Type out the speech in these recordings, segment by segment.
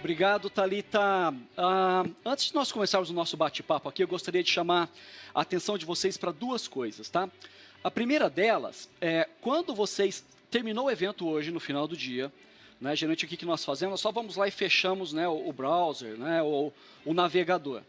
Obrigado, Thalita. Antes de nós começarmos o nosso bate-papo aqui, eu gostaria de chamar a atenção de vocês para duas coisas, tá? A primeira delas é, quando vocês terminou o evento hoje, no final do dia, né, geralmente o que nós fazemos, nós só vamos lá e fechamos, né, o browser, né, ou o navegador.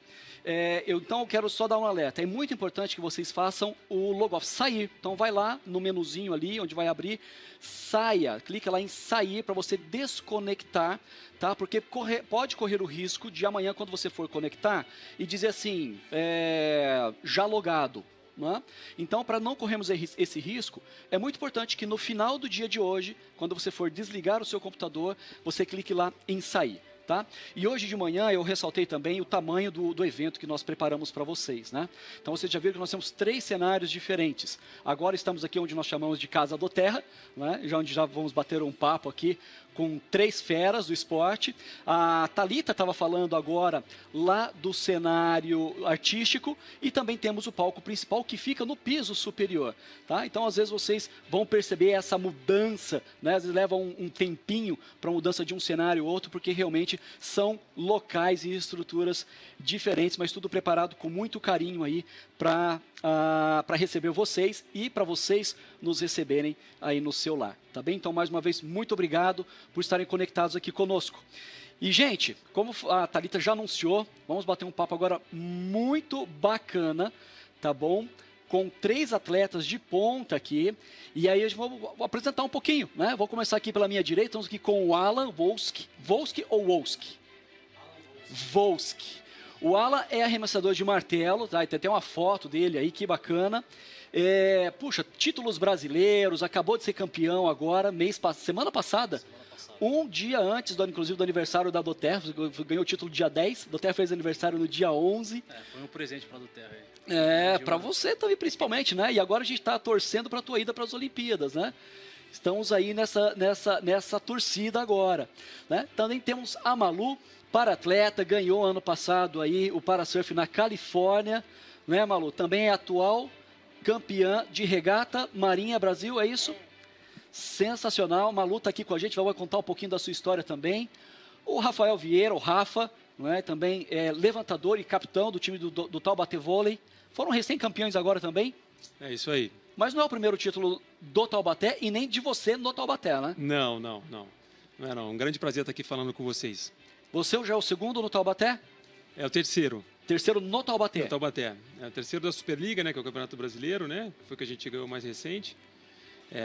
Então eu quero só dar um alerta, é muito importante que vocês façam o logoff, sair. Então vai lá no menuzinho ali, onde vai abrir, saia, clica lá em sair para você desconectar, tá? Porque pode correr o risco de amanhã, quando você for conectar, e dizer assim, já logado. Não é? Então, para não corrermos esse risco, é muito importante que no final do dia de hoje, quando você for desligar o seu computador, você clique lá em sair. Tá? E hoje de manhã eu ressaltei também o tamanho do evento que nós preparamos para vocês, né? Então vocês já viram que nós temos 3 cenários diferentes. Agora estamos aqui onde nós chamamos de Casa do Terra, né? Onde já vamos bater um papo aqui com 3 feras do esporte. A Thalita estava falando agora lá do cenário artístico e também temos o palco principal que fica no piso superior. Tá? Então, às vezes, vocês vão perceber essa mudança, né? Às vezes leva um tempinho para a mudança de um cenário ou outro, porque realmente são locais e estruturas diferentes, mas tudo preparado com muito carinho aí para receber vocês e para vocês nos receberem aí no seu lar, tá bem? Então, mais uma vez, muito obrigado por estarem conectados aqui conosco. E, gente, como a Thalita já anunciou, vamos bater um papo agora muito bacana, tá bom? Com 3 atletas de ponta aqui, e aí eu vou apresentar um pouquinho, né? Vou começar aqui pela minha direita, estamos aqui com o Alan Wolski. Wolski ou Wolski? Wolski. O Alan é arremessador de martelo, tá? Tem até uma foto dele aí, que bacana. Puxa, títulos brasileiros, acabou de ser campeão agora, semana passada. Um dia antes, inclusive, do aniversário da Doterra, ganhou o título dia 10, Doterra fez aniversário no dia 11. Foi um presente para a Doterra aí. Para você também, principalmente, né? E agora a gente está torcendo para a tua ida para as Olimpíadas, né? Estamos aí nessa torcida agora, né? Também temos a Malu, para-atleta, ganhou ano passado aí o Parasurf na Califórnia, né, Malu? Também é atual campeã de regata Marinha Brasil, é isso? Sensacional, Malu está aqui com a gente, vai contar um pouquinho da sua história também. O Rafael Vieira, o Rafa, não é? Também é levantador e capitão do time do Taubaté Vôlei. Foram recém-campeões agora também. É isso aí. Mas não é o primeiro título do Taubaté e nem de você no Taubaté, né? Não. Não é não. Um grande prazer estar aqui falando com vocês. Você já é o segundo no Taubaté? É o terceiro. Terceiro no Taubaté. No Taubaté. É o terceiro da Superliga, né? Que é o Campeonato Brasileiro, né? Foi que a gente ganhou mais recente.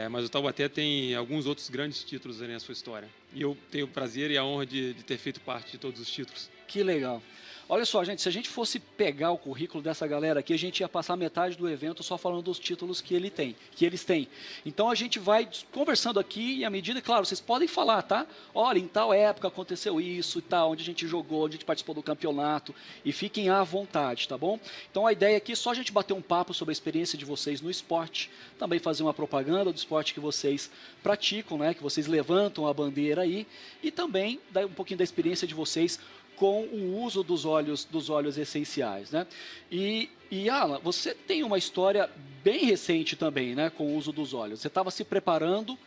Mas o Taubaté tem alguns outros grandes títulos na sua história. E eu tenho o prazer e a honra de ter feito parte de todos os títulos. Que legal. Olha só, gente, se a gente fosse pegar o currículo dessa galera aqui, a gente ia passar metade do evento só falando dos títulos que eles têm. Então a gente vai conversando aqui e à medida, claro, vocês podem falar, tá? Olha, em tal época aconteceu isso e tal, onde a gente jogou, onde a gente participou do campeonato, e fiquem à vontade, tá bom? Então a ideia aqui é só a gente bater um papo sobre a experiência de vocês no esporte, também fazer uma propaganda do esporte que vocês praticam, né? Que vocês levantam a bandeira aí, e também dar um pouquinho da experiência de vocês com o uso dos óleos essenciais, né? E Alan, você tem uma história bem recente também, né, com o uso dos óleos. Você estava se preparando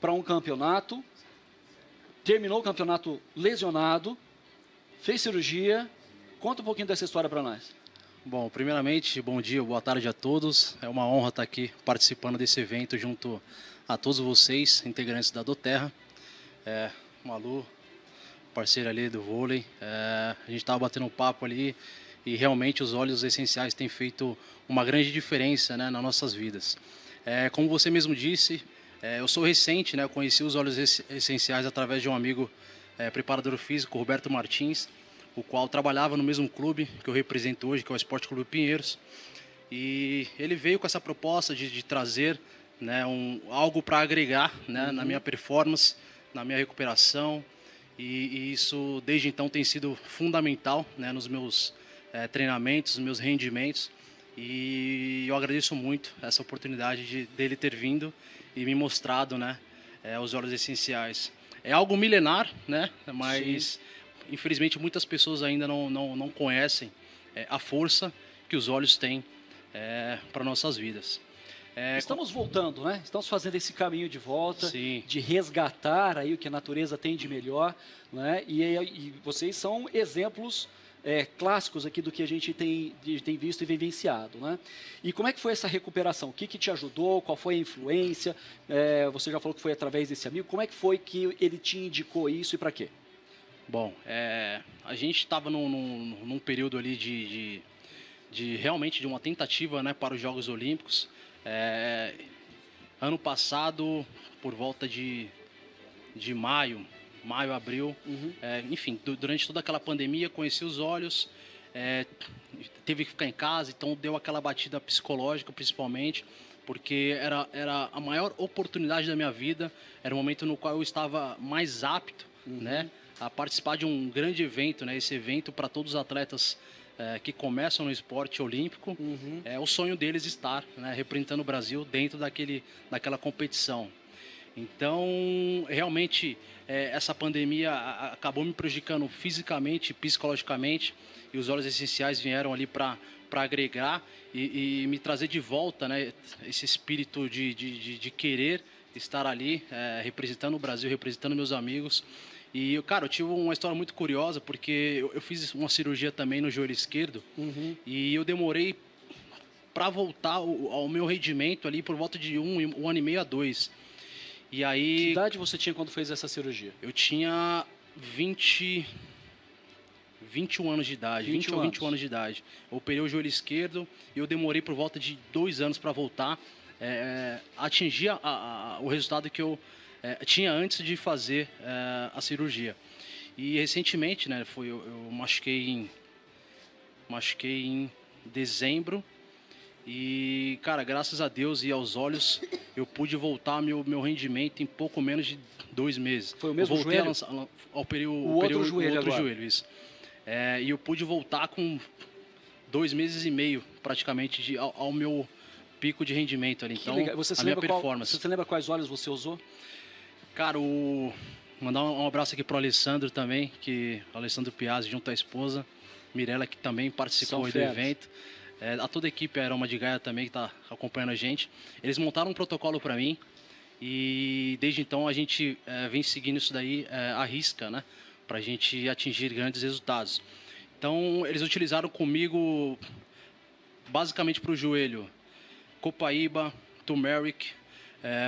para um campeonato, terminou o campeonato lesionado, fez cirurgia. Conta um pouquinho dessa história para nós. Bom, primeiramente, bom dia, boa tarde a todos. É uma honra estar aqui participando desse evento junto a todos vocês, integrantes da Doterra. Malu, parceiro ali do vôlei, a gente estava batendo um papo ali e realmente os óleos essenciais têm feito uma grande diferença, né, nas nossas vidas. Como você mesmo disse, eu sou recente, né, eu conheci os óleos essenciais através de um amigo preparador físico, Roberto Martins, o qual trabalhava no mesmo clube que eu represento hoje, que é o Esporte Clube Pinheiros, e ele veio com essa proposta de trazer, né, algo para agregar, né, na minha performance, na minha recuperação. E isso, desde então, tem sido fundamental, né, nos meus treinamentos, nos meus rendimentos. E eu agradeço muito essa oportunidade dele ter vindo e me mostrado, né, os óleos essenciais. É algo milenar, né, mas infelizmente muitas pessoas ainda não conhecem a força que os óleos têm para nossas vidas. Estamos voltando, né? Estamos fazendo esse caminho de volta, Sim. de resgatar aí o que a natureza tem de melhor, né? E vocês são exemplos clássicos aqui do que a gente tem visto e vivenciado, né? E como é que foi essa recuperação? O que te ajudou? Qual foi a influência? Você já falou que foi através desse amigo. Como é que foi que ele te indicou isso e para quê? Bom, a gente estava num período ali realmente de uma tentativa, né, para os Jogos Olímpicos. Ano passado, por volta de maio, abril, enfim, durante toda aquela pandemia, conheci os olhos, teve que ficar em casa, então deu aquela batida psicológica, principalmente, porque era a maior oportunidade da minha vida, era o momento no qual eu estava mais apto, né, a participar de um grande evento, né, esse evento para todos os atletas que começam no esporte olímpico, é o sonho deles estar, né, representando o Brasil dentro daquela competição. Então, realmente, essa pandemia acabou me prejudicando fisicamente, psicologicamente, e os Olhos Essenciais vieram ali para agregar e me trazer de volta, né, esse espírito de querer estar ali, representando o Brasil, representando meus amigos. E, cara, eu tive uma história muito curiosa, porque eu fiz uma cirurgia também no joelho esquerdo, e eu demorei para voltar ao meu rendimento ali por volta de um ano e meio a 2. E aí... Que idade você tinha quando fez essa cirurgia? Eu tinha 21 anos de idade, 20 ou 21 anos de idade. Eu operei o joelho esquerdo e eu demorei por volta de 2 anos para voltar, atingir o resultado que eu tinha antes de fazer a cirurgia. E recentemente, né, eu machuquei em dezembro. E, cara, graças a Deus e aos olhos, eu pude voltar meu rendimento em pouco menos de 2 meses. Foi o mesmo eu voltei joelho? Operei o outro joelho outro agora. joelho, isso. E eu pude voltar com 2 meses e meio, praticamente, ao meu pico de rendimento ali. Então, a minha performance. Você se lembra quais olhos você usou? Cara, mandar um abraço aqui pro Alessandro também, o Alessandro Piazzi, junto à esposa, Mirella, que também participou do evento. A toda a equipe Aroma de Gaia também, que está acompanhando a gente. Eles montaram um protocolo para mim e desde então a gente vem seguindo isso daí à risca, né? Para a gente atingir grandes resultados. Então, eles utilizaram comigo, basicamente para o joelho, Copaíba, Turmeric,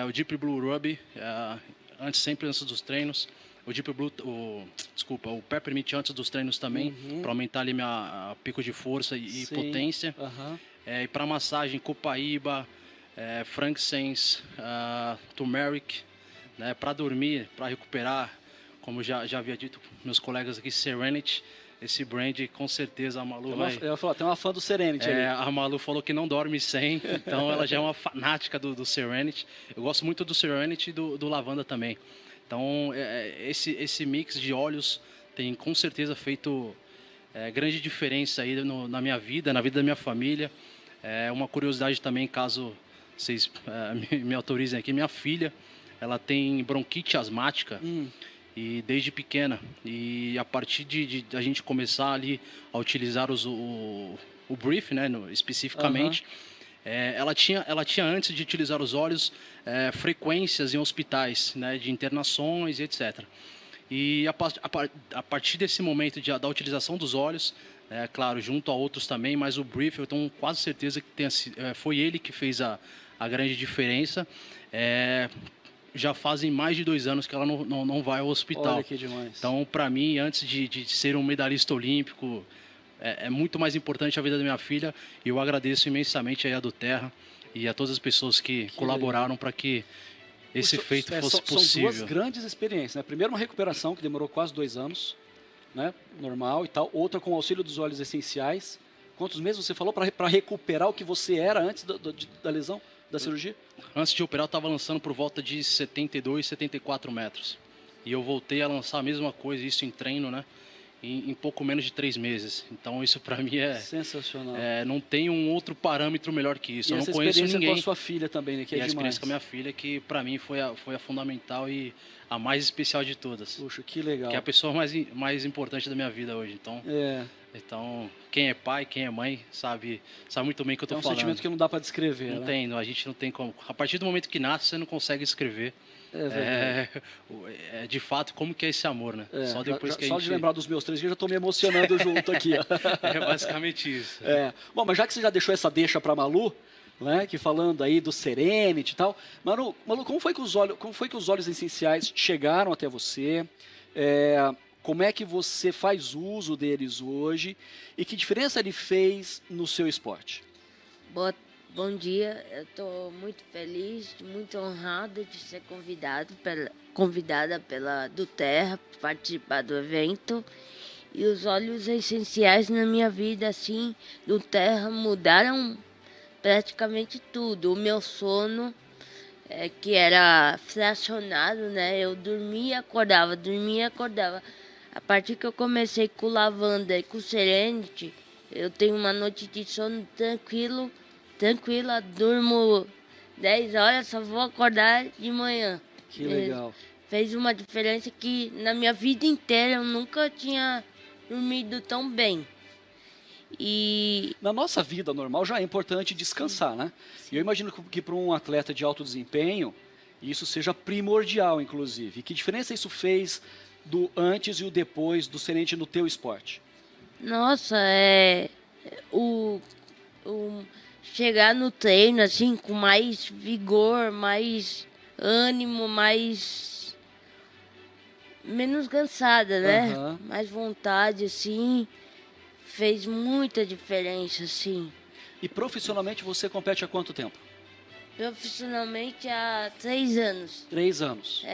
o Deep Blue Ruby, sempre antes dos treinos. O Deep Blue, o Peppermint antes dos treinos também, para aumentar ali minha pico de força e potência. E para massagem, Copaíba, Frankincense, Turmeric, né? Para dormir, para recuperar, como já havia dito meus colegas aqui, Serenity. Esse brand, com certeza, a Malu vai... Eu ia falar, tem uma fã do Serenity ali. A Malu falou que não dorme sem, então ela já é uma fanática do Serenity. Eu gosto muito do Serenity e do Lavanda também. Então, esse mix de óleos tem com certeza feito grande diferença aí na minha vida, na vida da minha família. Uma curiosidade também, caso vocês me autorizem aqui, minha filha, ela tem bronquite asmática e desde pequena. E a partir de a gente começar ali a utilizar o Brief, né, especificamente, ela tinha antes de utilizar os óleos frequências em hospitais, né, de internações e etc. E a partir desse momento da utilização dos óleos, claro, junto a outros também, mas o Brief, eu tenho quase certeza que foi ele que fez a grande diferença. Já fazem mais de 2 anos que ela não vai ao hospital. Olha que demais. Então, para mim, antes de ser um medalhista olímpico, é muito mais importante a vida da minha filha, e eu agradeço imensamente a do Terra e a todas as pessoas que colaboraram para que esse feito fosse possível. São 2 grandes experiências, né? Primeiro, uma recuperação que demorou quase 2 anos, né? Normal e tal. Outra com o auxílio dos óleos essenciais. Quantos meses você falou para recuperar o que você era antes da lesão, da cirurgia? Antes de operar, eu estava lançando por volta de 72, 74 metros. E eu voltei a lançar a mesma coisa, isso em treino, né? em pouco menos de 3 meses. Então isso para mim Sensacional. não tem um outro parâmetro melhor que isso. E Eu essa não conheço experiência ninguém. com a sua filha também, né? Que E é a demais. experiência com a minha filha, que para mim foi a fundamental e a mais especial de todas. Puxa, que legal. Que é a pessoa mais importante da minha vida hoje. Então, quem é pai, quem é mãe, sabe muito bem o que eu tô É um falando. sentimento que não dá para descrever, Não né? tem, a gente não tem como. A partir do momento que nasce, você não consegue escrever. De fato, como que é esse amor, né? Só depois que a Só gente... de lembrar dos meus 3 que eu já tô me emocionando junto aqui, ó. É basicamente isso. Bom, mas já que você já deixou essa deixa para Malu, né, que falando aí do Serenity e tal, Malu, como foi que os óleos essenciais chegaram até você? Como é que você faz uso deles hoje e que diferença ele fez no seu esporte? Bom dia, eu estou muito feliz, muito honrada de ser convidada pela do Terra para participar do evento. E os óleos essenciais na minha vida, assim, do Terra, mudaram praticamente tudo. O meu sono, que era fracionado, né? Eu dormia e acordava, dormia e acordava. A partir que eu comecei com lavanda e com Serenity, eu tenho uma noite de sono tranquila, durmo 10 horas, só vou acordar de manhã. Que legal. Fez uma diferença que na minha vida inteira eu nunca tinha dormido tão bem. E Na nossa vida normal já é importante descansar, né? E eu imagino que para um atleta de alto desempenho, isso seja primordial, inclusive. E que diferença isso fez do antes e o depois do Serenity no teu esporte? nossa, o chegar no treino assim com mais vigor, mais ânimo, menos cansada, né? Aham. Mais vontade assim, fez muita diferença assim. E profissionalmente você compete há quanto tempo? Profissionalmente há 3 anos. 3 anos.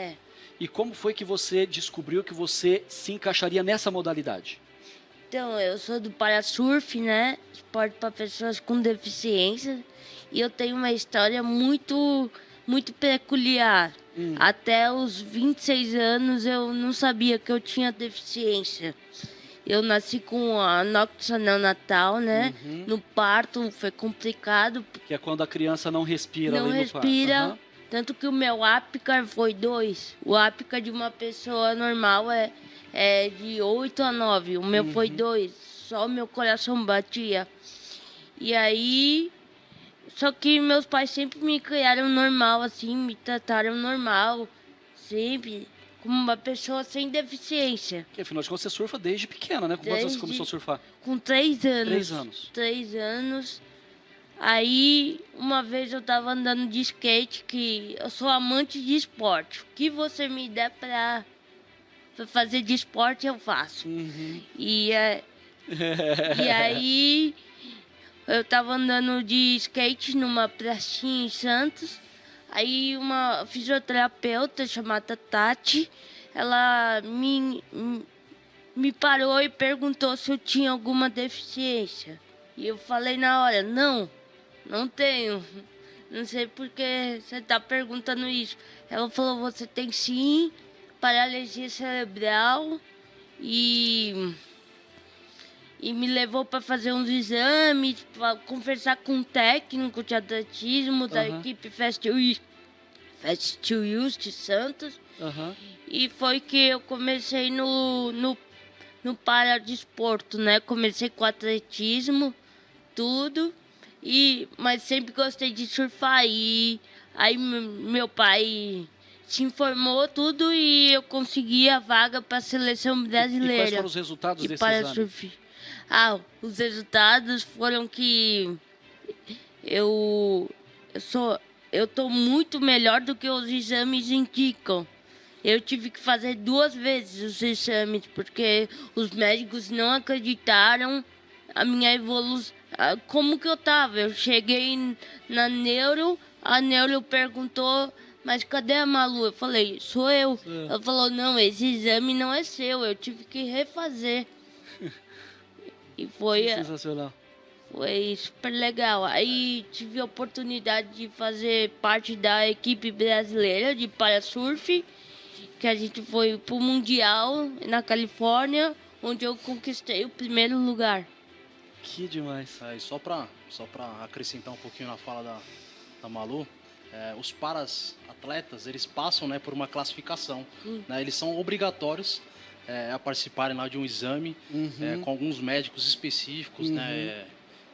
E como foi que você descobriu que você se encaixaria nessa modalidade? Então, eu sou do parasurf, né? Esporte para pessoas com deficiência. E eu tenho uma história muito peculiar. Até os 26 anos eu não sabia que eu tinha deficiência. Eu nasci com a anoxia neonatal, né? No parto foi complicado. Que é quando a criança não respira Não ali no parto. respira. Aham. Tanto que o meu Apgar foi 2. O Apgar de uma pessoa normal é de 8 a 9. O meu foi 2. Só o meu coração batia. E aí... Só que meus pais sempre me criaram normal, assim, me trataram normal. Sempre como uma pessoa sem deficiência. Que afinal de contas você surfa desde pequena, né? Com quantos anos você começou a surfar? Com 3 anos. 3 anos. 3 anos. Aí, uma vez eu tava andando de skate, que eu sou amante de esporte. O que você me der pra fazer de esporte, eu faço. E aí, eu tava andando de skate numa pracinha em Santos. Aí, uma fisioterapeuta chamada Tati, ela me parou e perguntou se eu tinha alguma deficiência. E eu falei na hora, não tenho. Não sei por que você está perguntando isso. Ela falou, você tem sim, paralisia cerebral. E me levou para fazer uns exames, para conversar com um técnico de atletismo da equipe Fast to Use de Santos. E foi que eu comecei no paradesporto, né? Comecei com atletismo, tudo. Mas sempre gostei de surfar. E aí meu pai se informou tudo e eu consegui a vaga para a seleção brasileira. E quais foram os resultados desse exame? Surf. Os resultados foram que eu tô muito melhor do que os exames indicam. Eu tive que fazer 2 vezes os exames, porque os médicos não acreditaram a minha evolução. Como que eu tava? Eu cheguei na neuro, a neuro perguntou, mas cadê a Malu? Eu falei, sou eu. Ela falou, não, esse exame não é seu, eu tive que refazer. E foi sensacional. Foi super legal. Aí tive a oportunidade de fazer parte da equipe brasileira de parasurf, que a gente foi pro Mundial na Califórnia. onde eu conquistei o primeiro lugar. Que demais. E só para acrescentar um pouquinho na fala da Malu, os paras-atletas, eles passam, né, por uma classificação. Né, eles são obrigatórios a participarem lá de um exame com alguns médicos específicos, né,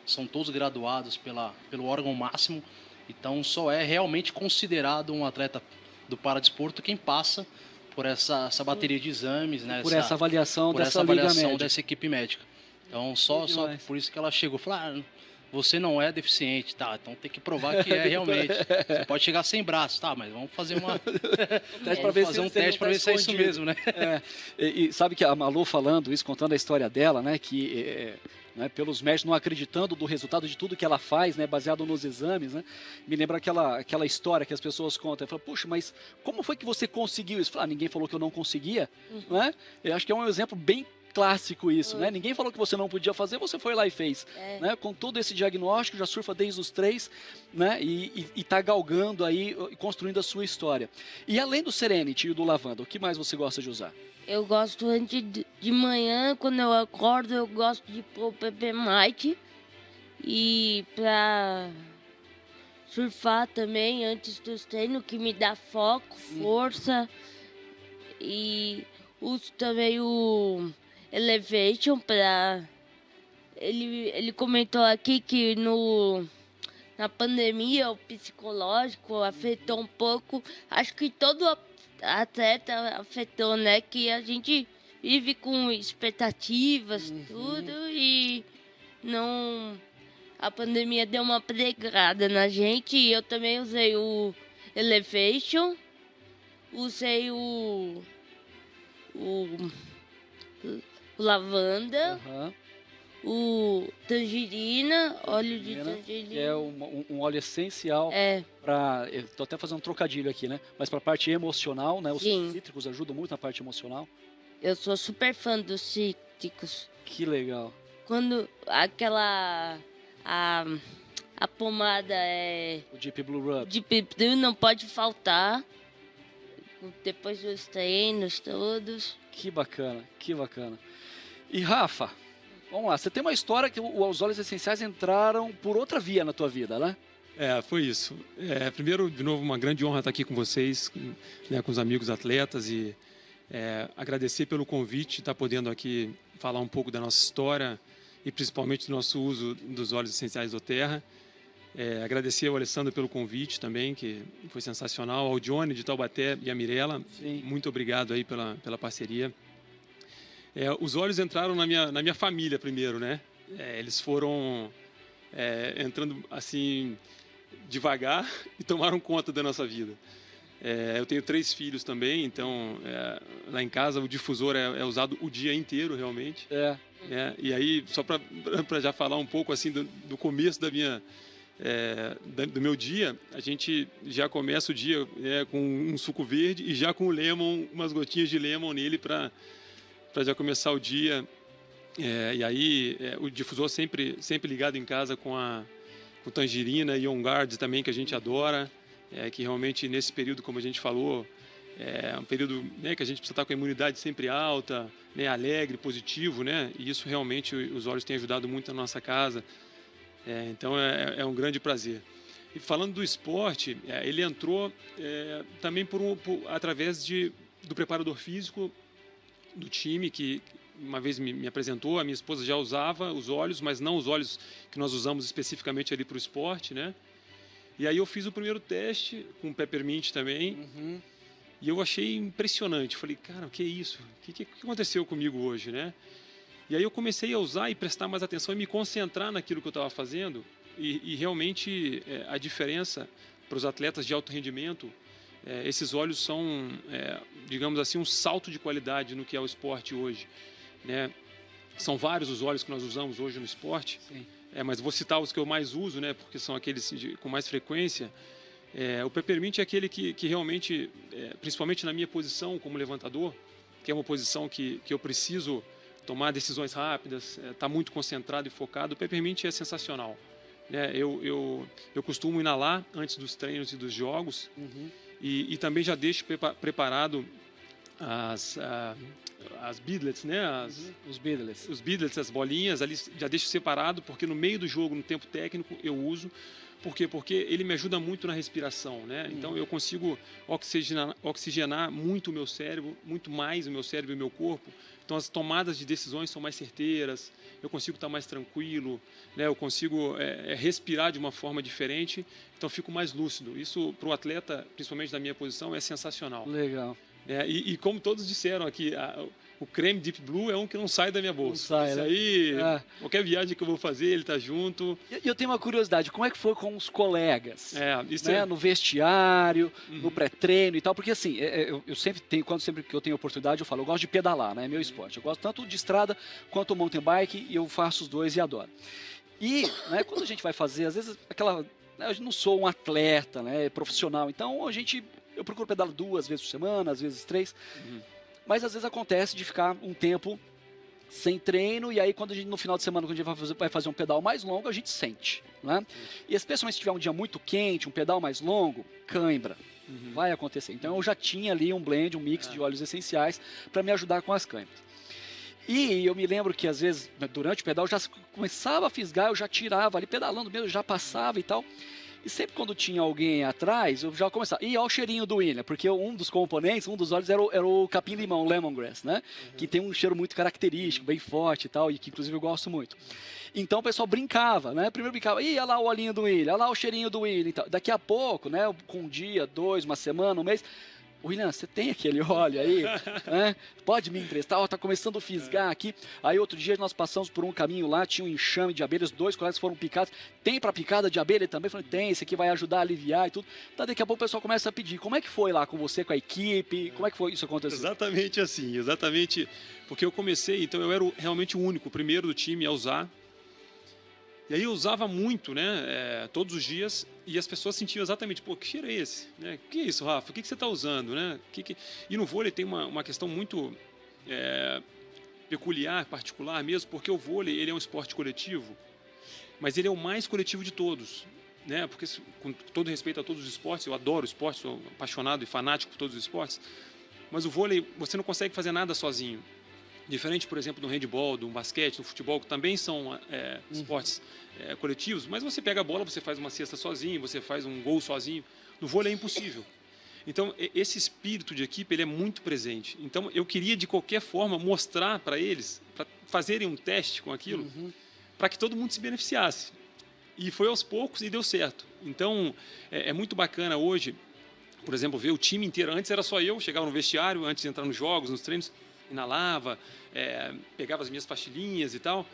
são todos graduados pelo órgão máximo, então só é realmente considerado um atleta do paradesporto quem passa por essa bateria de exames, né, Por essa avaliação dessa liga médica. dessa equipe médica. Então, só por isso que ela chegou. Falou, você não é deficiente, tá? Então tem que provar que é realmente. Você pode chegar sem braço, tá? Mas vamos fazer um teste para ver se é isso mesmo, né? E sabe que a Malu falando isso, contando a história dela, né? Que né, pelos médicos não acreditando do resultado de tudo que ela faz, né? Baseado nos exames, né? Me lembra aquela história que as pessoas contam. Fala, puxa, mas como foi que você conseguiu isso? Fala, ninguém falou que eu não conseguia, né? Eu acho que é um exemplo bem clássico isso, né? Ninguém falou que você não podia fazer, você foi lá e fez, né? Com todo esse diagnóstico, já surfa desde os 3, né? E tá galgando aí, construindo a sua história. E além do Serenity e do Lavanda, o que mais você gosta de usar? Eu gosto antes de manhã, quando eu acordo, eu gosto de pôr o Peppermint. E pra surfar também, antes dos treinos, que me dá foco, força. E uso também o Elevation para... Ele comentou aqui que na pandemia o psicológico afetou um pouco. Acho que todo atleta afetou, né? Que a gente vive com expectativas, tudo, e não... A pandemia deu uma pregada na gente. E eu também usei o Elevation, usei o lavanda, o tangerina, óleo de tangerina. Que é um óleo essencial para... Estou até fazendo um trocadilho aqui, né? Mas para a parte emocional, né? Os cítricos ajudam muito na parte emocional. Eu sou super fã dos cítricos. Que legal. Quando a pomada o Deep Blue Rub. Deep Blue não pode faltar. Depois dos treinos todos. Que bacana, que bacana. E Rafa, vamos lá, você tem uma história que os óleos essenciais entraram por outra via na tua vida, né? Foi isso. Primeiro, de novo, uma grande honra estar aqui com vocês, né, com os amigos atletas, e agradecer pelo convite, estar podendo aqui falar um pouco da nossa história e principalmente do nosso uso dos óleos essenciais do Terra. Agradecer ao Alessandro pelo convite também, que foi sensacional, ao Johnny de Taubaté e a Mirella. Sim. Muito obrigado aí pela parceria. Os óleos entraram na minha família primeiro, né? Eles foram entrando assim devagar e tomaram conta da nossa vida. Eu tenho 3 filhos também, então lá em casa o difusor é usado o dia inteiro realmente. E aí, só para já falar um pouco assim do começo do meu dia, a gente já começa o dia com um suco verde e já com o lemon, umas gotinhas de lemon nele para já começar o dia. E aí o difusor sempre ligado em casa com tangerina e on guard também, que a gente adora, que realmente nesse período, como a gente falou, é um período, né, que a gente precisa estar com a imunidade sempre alta, né, alegre, positivo, né, e isso realmente os óleos têm ajudado muito na nossa casa. Então é um grande prazer. E falando do esporte, ele entrou também através do preparador físico do time, que uma vez me apresentou. A minha esposa já usava os óleos, mas não os óleos que nós usamos especificamente ali para o esporte, né? E aí eu fiz o primeiro teste com Peppermint também, e eu achei impressionante. Falei, cara, o que é isso? O que aconteceu comigo hoje, né? E aí eu comecei a usar e prestar mais atenção e me concentrar naquilo que eu estava fazendo, e realmente a diferença para os atletas de alto rendimento, esses óleos são, digamos assim, um salto de qualidade no que é o esporte hoje, né? São vários os óleos que nós usamos hoje no esporte. Sim. Mas vou citar os que eu mais uso, né? Porque são aqueles com mais frequência. O Peppermint é aquele que realmente, principalmente na minha posição como levantador, que é uma posição que eu preciso tomar decisões rápidas, estar muito concentrado e focado, o Peppermint é sensacional. Eu costumo inalar antes dos treinos e dos jogos, e também já deixo preparado as beadlets, né? Os Beatles. Os beadlets, as bolinhas, ali já deixo separado, porque no meio do jogo, no tempo técnico, eu uso. Por quê? Porque ele me ajuda muito na respiração, né? Então eu consigo oxigenar muito o meu cérebro, muito mais o meu cérebro e o meu corpo. Então as tomadas de decisões são mais certeiras, eu consigo estar mais tranquilo, né? Eu consigo respirar de uma forma diferente, então fico mais lúcido. Isso para o atleta, principalmente da minha posição, é sensacional. Legal. E como todos disseram aqui, o creme Deep Blue é um que não sai da minha bolsa. Não sai, Isso né? aí, qualquer viagem que eu vou fazer, ele tá junto. E eu tenho uma curiosidade, como é que foi com os colegas? Isso né? No vestiário, no pré-treino e tal, porque assim, eu sempre tenho, sempre que eu tenho oportunidade, eu falo, eu gosto de pedalar, né? É meu esporte. Eu gosto tanto de estrada quanto mountain bike, e eu faço os dois e adoro. E, né, quando a gente vai fazer, às vezes, eu não sou um atleta, né, profissional, então eu procuro pedalar 2 vezes por semana, às vezes 3. Mas às vezes acontece de ficar um tempo sem treino, e aí quando no final de semana, quando a gente vai fazer um pedal mais longo, a gente sente, né? E especialmente se tiver um dia muito quente, um pedal mais longo, cãibra, vai acontecer. Então eu já tinha ali um blend, um mix de óleos essenciais para me ajudar com as cãibras. E eu me lembro que às vezes, durante o pedal, já começava a fisgar, eu já tirava ali, pedalando mesmo, já passava e tal. E sempre quando tinha alguém atrás, eu já começava. E olha o cheirinho do William, porque um dos componentes, um dos óleos era o capim-limão, lemongrass, né? Que tem um cheiro muito característico, bem forte e tal, e que inclusive eu gosto muito. Então o pessoal brincava, né? Primeiro brincava, olha lá o olhinho do William, olha lá o cheirinho do William e tal. Daqui a pouco, né? Com um dia, 2, uma semana, um mês. William, você tem aquele óleo aí? Né? Pode me emprestar? Tá começando a fisgar aqui. Aí outro dia nós passamos por um caminho lá, tinha um enxame de abelhas, 2 colegas foram picados. Tem para picada de abelha também? Eu falei, tem, esse aqui vai ajudar a aliviar e tudo. Então daqui a pouco o pessoal começa a pedir. Como é que foi lá com você, com a equipe? Como é que foi isso aconteceu? Exatamente assim, exatamente. Porque eu comecei, então eu era realmente o único, o primeiro do time a usar. E aí eu usava muito, né, todos os dias, e as pessoas sentiam exatamente, pô, que cheiro é esse? Né? O que é isso, Rafa? O que você está usando? Né? E no vôlei tem uma questão muito peculiar, particular mesmo, porque o vôlei ele é um esporte coletivo, mas ele é o mais coletivo de todos. Né? Porque, com todo respeito a todos os esportes, eu adoro o esporte, sou apaixonado e fanático por todos os esportes, mas o vôlei, você não consegue fazer nada sozinho. Diferente, por exemplo, do handebol, do basquete, do futebol, que também são esportes coletivos, mas você pega a bola, você faz uma cesta sozinho, você faz um gol sozinho. No vôlei é impossível. Então, esse espírito de equipe ele é muito presente. Então, eu queria, de qualquer forma, mostrar para eles, para fazerem um teste com aquilo, para que todo mundo se beneficiasse. E foi aos poucos e deu certo. Então, é muito bacana hoje, por exemplo, ver o time inteiro. Antes era só eu, chegava no vestiário, antes de entrar nos jogos, nos treinos, inalava, pegava as minhas pastilhinhas e tal,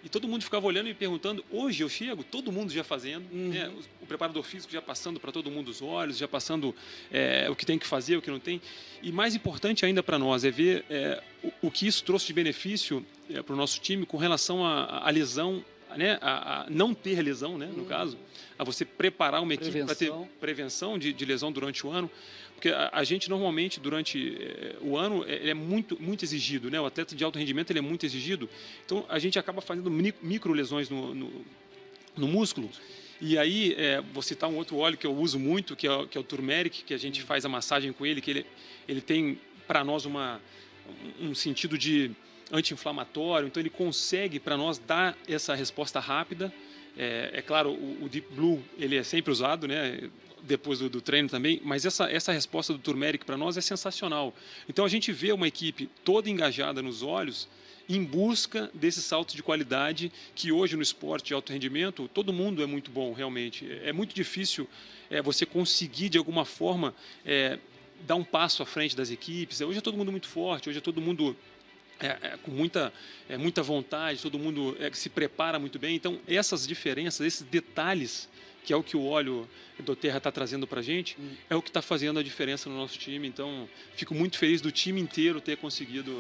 e todo mundo ficava olhando e perguntando. Hoje eu chego, todo mundo já fazendo, né? O preparador físico já passando para todo mundo os olhos, já passando o que tem que fazer, o que não tem. E mais importante ainda para nós é ver o que isso trouxe de benefício para o nosso time com relação à lesão, né? A não ter lesão, né? No caso, a você preparar uma equipe para ter prevenção de lesão durante o ano. Porque a gente normalmente, durante o ano, é muito, muito exigido, né? O atleta de alto rendimento ele é muito exigido. Então, a gente acaba fazendo micro lesões no músculo. E aí, vou citar um outro óleo que eu uso muito, que é o Turmeric, que a gente faz a massagem com ele, que ele tem, para nós, um sentido de anti-inflamatório. Então, ele consegue, para nós, dar essa resposta rápida. É claro, o Deep Blue, ele é sempre usado, né? Depois do treino também, mas essa resposta do Turmeric para nós é sensacional. Então a gente vê uma equipe toda engajada nos olhos em busca desse salto de qualidade que hoje no esporte de alto rendimento todo mundo é muito bom realmente. É muito difícil você conseguir de alguma forma dar um passo à frente das equipes. Hoje é todo mundo muito forte, hoje é todo mundo com muita vontade, todo mundo se prepara muito bem. Então essas diferenças, esses detalhes, que é o que o óleo do Terra está trazendo para a gente, é o que está fazendo a diferença no nosso time. Então, fico muito feliz do time inteiro ter conseguido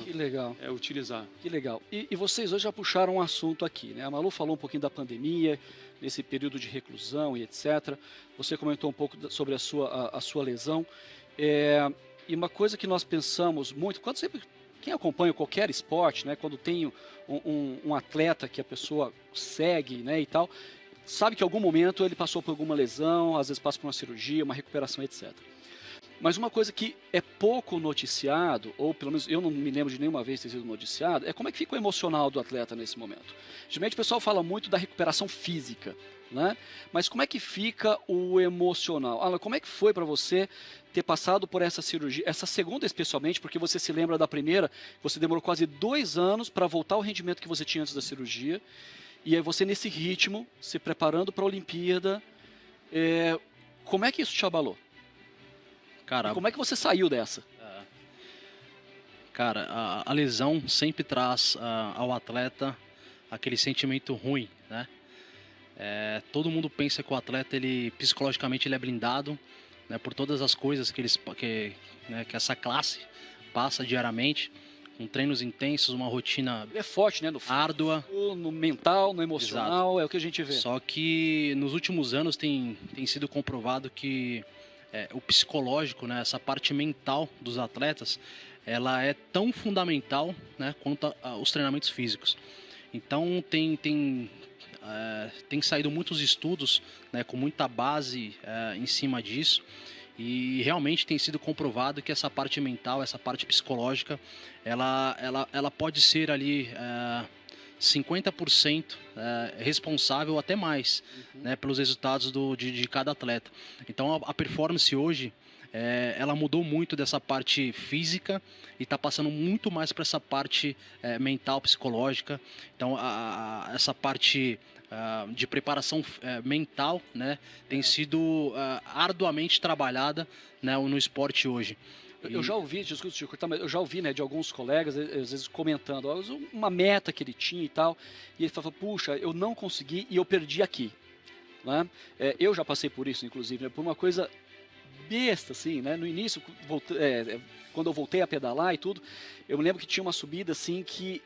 utilizar. Que legal. E vocês hoje já puxaram um assunto aqui, né? A Malu falou um pouquinho da pandemia, nesse período de reclusão e etc. Você comentou um pouco sobre a sua lesão. E uma coisa que nós pensamos muito, quem acompanha qualquer esporte, né? Quando tem um atleta que a pessoa segue, né, e tal, sabe que em algum momento ele passou por alguma lesão, às vezes passa por uma cirurgia, uma recuperação, etc. Mas uma coisa que é pouco noticiado, ou pelo menos eu não me lembro de nenhuma vez ter sido noticiado, é como é que fica o emocional do atleta nesse momento. Geralmente o pessoal fala muito da recuperação física, né? Mas como é que fica o emocional? Alan, como é que foi para você ter passado por essa cirurgia, essa segunda especialmente, porque você se lembra da primeira, você demorou quase 2 anos para voltar ao rendimento que você tinha antes da cirurgia, e aí você nesse ritmo, se preparando para a Olimpíada, como é que isso te abalou? Cara, E como é que você saiu dessa? cara, a lesão sempre traz ao atleta aquele sentimento ruim, né? Todo mundo pensa que o atleta, ele psicologicamente ele é blindado, né, por todas as coisas que essa classe passa diariamente, com treinos intensos, uma rotina Ele é forte, né? No árdua. físico, no mental, no emocional, é o que a gente vê. Só que nos últimos anos tem sido comprovado que o psicológico, né, essa parte mental dos atletas, ela é tão fundamental, né, quanto os treinamentos físicos. Então tem saído muitos estudos, né, com muita base em cima disso, e realmente tem sido comprovado que essa parte mental, essa parte psicológica, ela pode ser ali 50% responsável ou até mais, né, pelos resultados de cada atleta. Então a performance hoje, ela mudou muito dessa parte física e está passando muito mais para essa parte mental, psicológica. Então essa parte de preparação mental, né, tem sido arduamente trabalhada, né, no esporte hoje. Eu já ouvi, desculpa te cortar, mas eu já ouvi, né, de alguns colegas, às vezes comentando uma meta que ele tinha e tal, e ele falava, puxa, eu não consegui e eu perdi aqui. Né? Eu já passei por isso, inclusive, né, por uma coisa besta, assim, né? No início, quando eu voltei a pedalar e tudo, eu me lembro que tinha uma subida, assim, que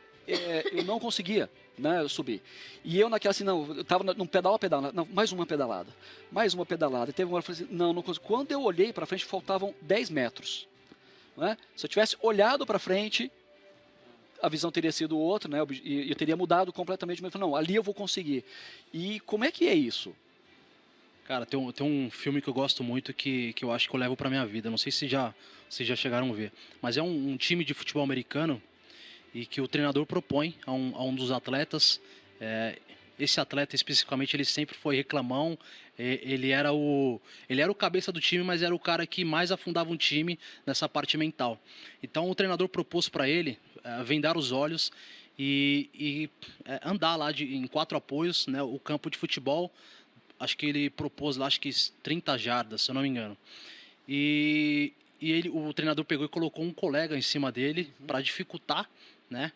eu não conseguia, né, eu subir. E eu naquela, assim, não, eu tava num pedal a pedal, não, mais uma pedalada. E teve uma hora que eu falei assim, não consigo. Quando eu olhei para frente, faltavam 10 metros. Né? Se eu tivesse olhado para frente, a visão teria sido outra, né? E eu teria mudado completamente. Mas eu falei, não, ali eu vou conseguir. E como é que é isso? Cara, tem um filme que eu gosto muito que eu acho que eu levo pra minha vida. Não sei se vocês já chegaram a ver. Mas é um time de futebol americano e que o treinador propõe a um dos atletas. Esse atleta especificamente, ele sempre foi reclamão. Ele era o cabeça do time, mas era o cara que mais afundava um time nessa parte mental. Então o treinador propôs para ele vendar os olhos e andar lá em 4 apoios, né, o campo de futebol. Acho que ele propôs lá, 30 jardas, se eu não me engano. E o treinador pegou e colocou um colega em cima dele para dificultar, né?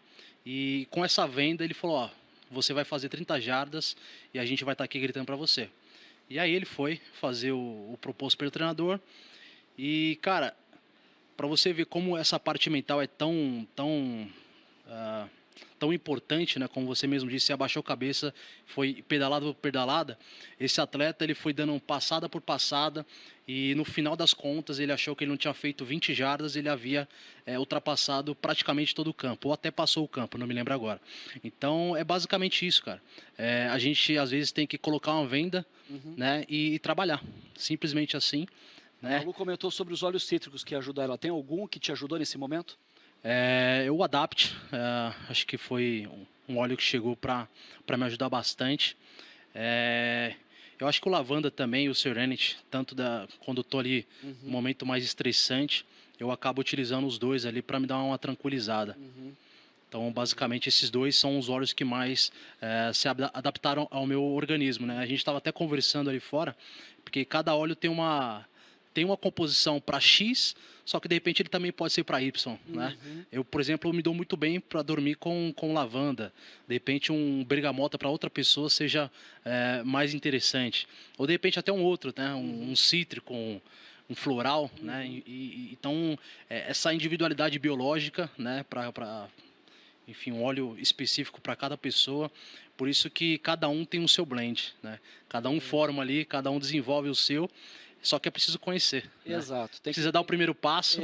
E com essa venda ele falou, ó, você vai fazer 30 jardas e a gente vai estar aqui gritando para você. E aí ele foi fazer o proposto pelo treinador. E, cara, para você ver como essa parte mental é tão importante, né? Como você mesmo disse, você abaixou a cabeça, foi pedalada por pedalada. Esse atleta, ele foi dando passada por passada e no final das contas ele achou que ele não tinha feito 20 jardas, ele havia ultrapassado praticamente todo o campo, ou até passou o campo, não me lembro agora. Então é basicamente isso, cara. A gente às vezes tem que colocar uma venda, né, e trabalhar, simplesmente assim, né? O Lu comentou sobre os óleos cítricos que ajudaram. Ela tem algum que te ajudou nesse momento? O Adapt, acho que foi um óleo que chegou para me ajudar bastante. Eu acho que o Lavanda também, o Serenity, quando eu estou ali num momento mais estressante, eu acabo utilizando os dois ali para me dar uma tranquilizada. Então, basicamente, esses dois são os óleos que mais se adaptaram ao meu organismo, né? A gente estava até conversando ali fora, porque cada óleo tem uma composição para X, só que de repente ele também pode ser para Y, né? Eu, por exemplo, me dou muito bem para dormir com lavanda. De repente um bergamota para outra pessoa seja mais interessante. Ou de repente até um outro, né? Um cítrico, um floral, né? Então essa individualidade biológica, né? Enfim, um óleo específico para cada pessoa. Por isso que cada um tem o seu blend, né? Cada um forma ali, cada um desenvolve o seu. Só que é preciso conhecer. Exato. Né? Precisa dar o primeiro passo.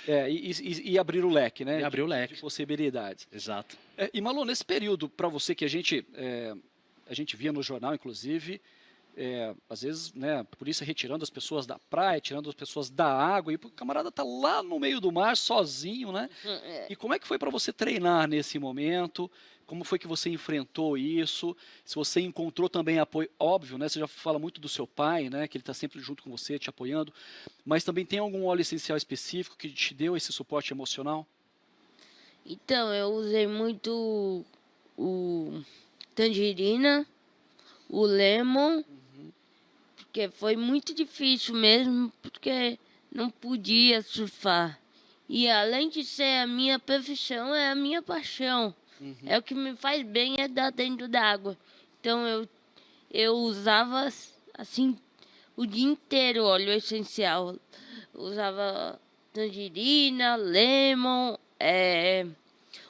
E abrir o leque, né? E abrir o leque. De possibilidades. Exato. E Malu, nesse período, para você que a gente via no jornal, inclusive, às vezes, né, por isso retirando as pessoas da praia, tirando as pessoas da água, e o camarada tá lá no meio do mar, sozinho, né? E como é que foi para você treinar nesse momento? Como foi que você enfrentou isso? Se você encontrou também apoio, óbvio, né? Você já fala muito do seu pai, né? Que ele está sempre junto com você, te apoiando. Mas também tem algum óleo essencial específico que te deu esse suporte emocional? Então, eu usei muito o tangerina, o lemon, porque foi muito difícil mesmo, porque não podia surfar. E além de ser a minha profissão, é a minha paixão. É o que me faz bem, é estar dentro d'água. Então eu usava assim o dia inteiro óleo essencial. Usava tangerina, lemon,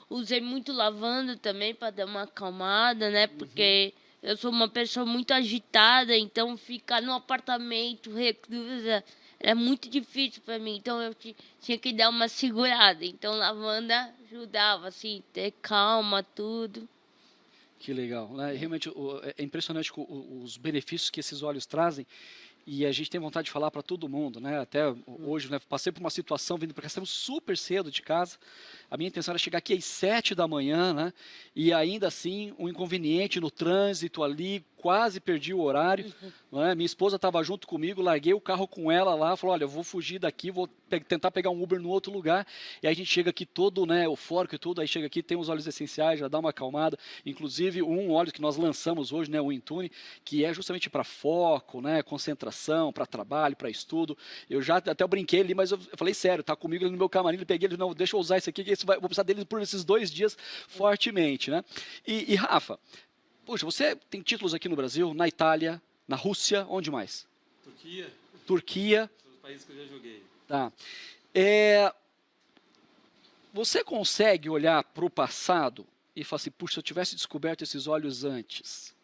usei muito lavanda também para dar uma acalmada, né? Porque eu sou uma pessoa muito agitada, então ficar no apartamento reclusa era muito difícil para mim. Então eu tinha que dar uma segurada. Então lavanda ajudava, assim, ter calma, tudo. Que legal, né? Realmente é impressionante os benefícios que esses óleos trazem. E a gente tem vontade de falar para todo mundo, né? Até hoje, né? Passei por uma situação vindo para cá, saímos super cedo de casa. A minha intenção era chegar aqui às 7 da manhã, né? E ainda assim, um inconveniente no trânsito ali, quase perdi o horário. Não é? Minha esposa estava junto comigo, larguei o carro com ela lá, falou, olha, eu vou fugir daqui, vou tentar pegar um Uber no outro lugar. E aí a gente chega aqui todo, né, eufórico e tudo, aí chega aqui, tem os óleos essenciais, já dá uma acalmada. Inclusive, um óleo que nós lançamos hoje, né, o Intune, que é justamente para foco, né, concentração, para trabalho, para estudo. Eu já até brinquei ali, mas eu falei sério, tá comigo ali no meu camarim, eu peguei ele, não, deixa eu usar esse aqui, que vou precisar dele por esses 2 dias fortemente, né? E Rafa, poxa, você tem títulos aqui no Brasil, na Itália, na Rússia, onde mais? Turquia. São os países que eu já joguei. Tá. Você consegue olhar para o passado e falar assim, puxa, se eu tivesse descoberto esses óleos antes?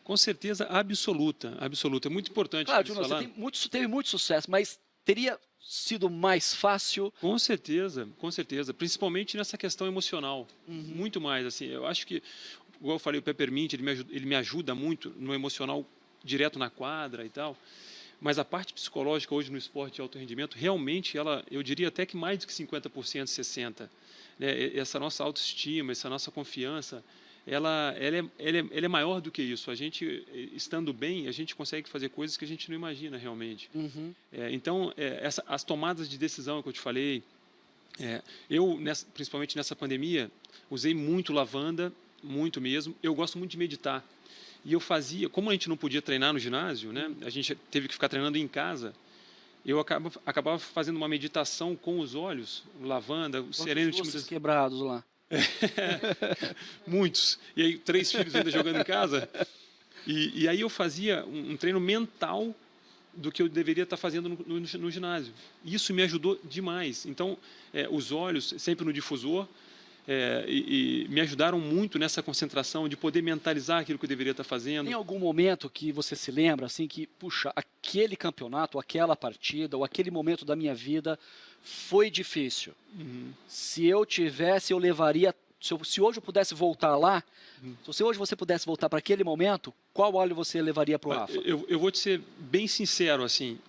Com certeza absoluta, absoluta. É muito importante Claro, isso Juno, falar. você teve muito sucesso, mas teria sido mais fácil? Com certeza, com certeza. Principalmente nessa questão emocional. Muito mais, assim. Eu acho que, igual eu falei, o Peppermint, ele me ajuda muito no emocional direto na quadra e tal. Mas a parte psicológica hoje no esporte de alto rendimento, realmente, eu diria até que mais do que 50%, 60%. Né? Essa nossa autoestima, essa nossa confiança, ela é maior do que isso. A gente, estando bem, a gente consegue fazer coisas que a gente não imagina realmente. Então, as tomadas de decisão que eu te falei, principalmente nessa pandemia, usei muito lavanda, muito mesmo. Eu gosto muito de meditar. E eu fazia, como a gente não podia treinar no ginásio, né? A gente teve que ficar treinando em casa. Eu acabava fazendo uma meditação com os olhos, lavanda, o sereno. Quantos quebrados lá? Muitos. E aí 3 filhos ainda jogando em casa. E aí eu fazia um treino mental do que eu deveria estar fazendo no ginásio. Isso me ajudou demais. Então, os olhos sempre no difusor, e me ajudaram muito nessa concentração de poder mentalizar aquilo que eu deveria estar fazendo. Tem algum momento que você se lembra, assim, que, puxa, aquele campeonato, aquela partida, ou aquele momento da minha vida foi difícil? Se eu tivesse, eu levaria... Se hoje eu pudesse voltar lá, se hoje você pudesse voltar para aquele momento, qual óleo você levaria para o Rafa? Eu vou te ser bem sincero, assim,